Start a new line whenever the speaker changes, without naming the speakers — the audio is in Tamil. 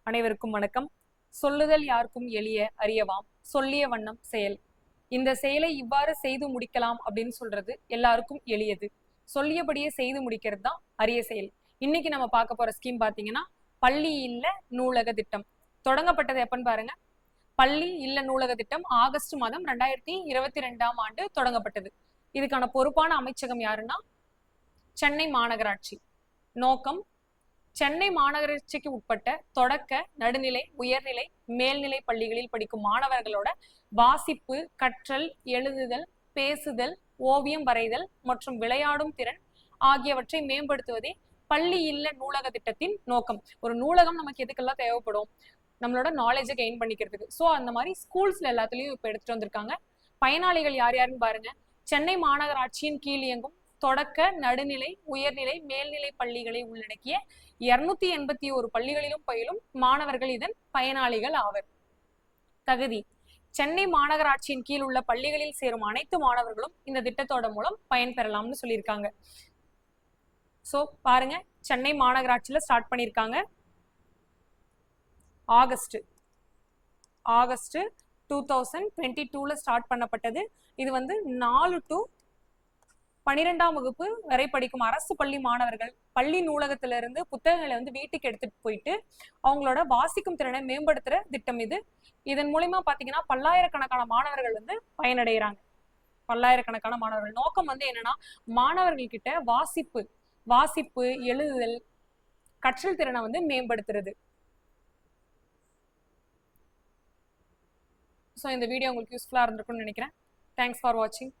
அனைவருக்கும் வணக்கம். சொல்லுதல் யாருக்கும் எளிய அறியவாம், சொல்லிய வண்ணம் செயல். இந்த செயலை இவ்வாறு செய்து முடிக்கலாம் அப்படின்னு சொல்றது எல்லாருக்கும் எளியது. சொல்லியபடியே செய்து முடிக்கிறது தான் அரிய செயல். இன்னைக்கு நம்ம பார்க்க போற ஸ்கீம் பாத்தீங்கன்னா பள்ளி இல்ல நூலக திட்டம். தொடங்கப்பட்டது எப்பன்னு பாருங்க. பள்ளி இல்ல நூலக திட்டம் ஆகஸ்ட் மாதம் 2022ஆம் ஆண்டு தொடங்கப்பட்டது. இதுக்கான பொறுப்பான அமைச்சகம் யாருன்னா சென்னை மாநகராட்சி. நோக்கம் சென்னை மாநகராட்சிக்கு உட்பட்ட தொடக்க, நடுநிலை, உயர்நிலை, மேல்நிலை பள்ளிகளில் படிக்கும் மாணவர்களோட வாசிப்பு, கற்றல், எழுதுதல், பேசுதல், ஓவியம் வரைதல் மற்றும் விளையாடும் திறன் ஆகியவற்றை மேம்படுத்துவதே பள்ளி இல்ல நூலக திட்டத்தின் நோக்கம். ஒரு நூலகம் நமக்கு எதுக்கெல்லாம் தேவைப்படும்? நம்மளோட நாலேஜை கெயின் பண்ணிக்கிறதுக்கு. ஸோ அந்த மாதிரி ஸ்கூல்ஸ்ல எல்லாத்துலயும் இப்ப எடுத்துட்டு வந்திருக்காங்க. பயனாளிகள் யார் யாருன்னு பாருங்க. சென்னை மாநகராட்சியின் கீழ் இயங்கும் தொடக்க, நடுநிலை, உயர்நிலை, மேல்நிலை பள்ளிகளை உள்ளடக்கிய 281 பள்ளிகளிலும் பயிலும் மாணவர்கள் இதன் பயனாளிகள் ஆவர். தகுதி: சென்னை மாநகராட்சியின் கீழ் உள்ள பள்ளிகளில் சேரும் அனைத்து மாணவர்களும் இந்த திட்டத்தோட மூலம் பயன்பெறலாம்னு சொல்லியிருக்காங்க. சோ பாருங்க, சென்னை மாநகராட்சியில ஸ்டார்ட் பண்ணியிருக்காங்க. ஆகஸ்ட் 2022ல ஸ்டார்ட் பண்ணப்பட்டது. இது 4 to 12ஆம் வகுப்பு வரை படிக்கும் அரசு பள்ளி மாணவர்கள் பள்ளி நூலகத்திலிருந்து புத்தகங்களை வீட்டுக்கு எடுத்துட்டு போயிட்டு அவங்களோட வாசிக்கும் திறனை மேம்படுத்துற திட்டம் இது. இதன் மூலமா பாத்தீங்கன்னா பல்லாயிரக்கணக்கான மாணவர்கள் பயனடைகிறாங்க. பல்லாயிரக்கணக்கான மாணவர்கள். நோக்கம் என்னன்னா மாணவர்கள் கிட்ட வாசிப்பு, எழுதுதல், கற்றல் திறனை மேம்படுத்துறது. ஸோ இந்த வீடியோ உங்களுக்கு யூஸ்ஃபுல்லா இருந்திருக்கும்னு நினைக்கிறேன். தேங்க்ஸ் ஃபார் வாட்சிங்.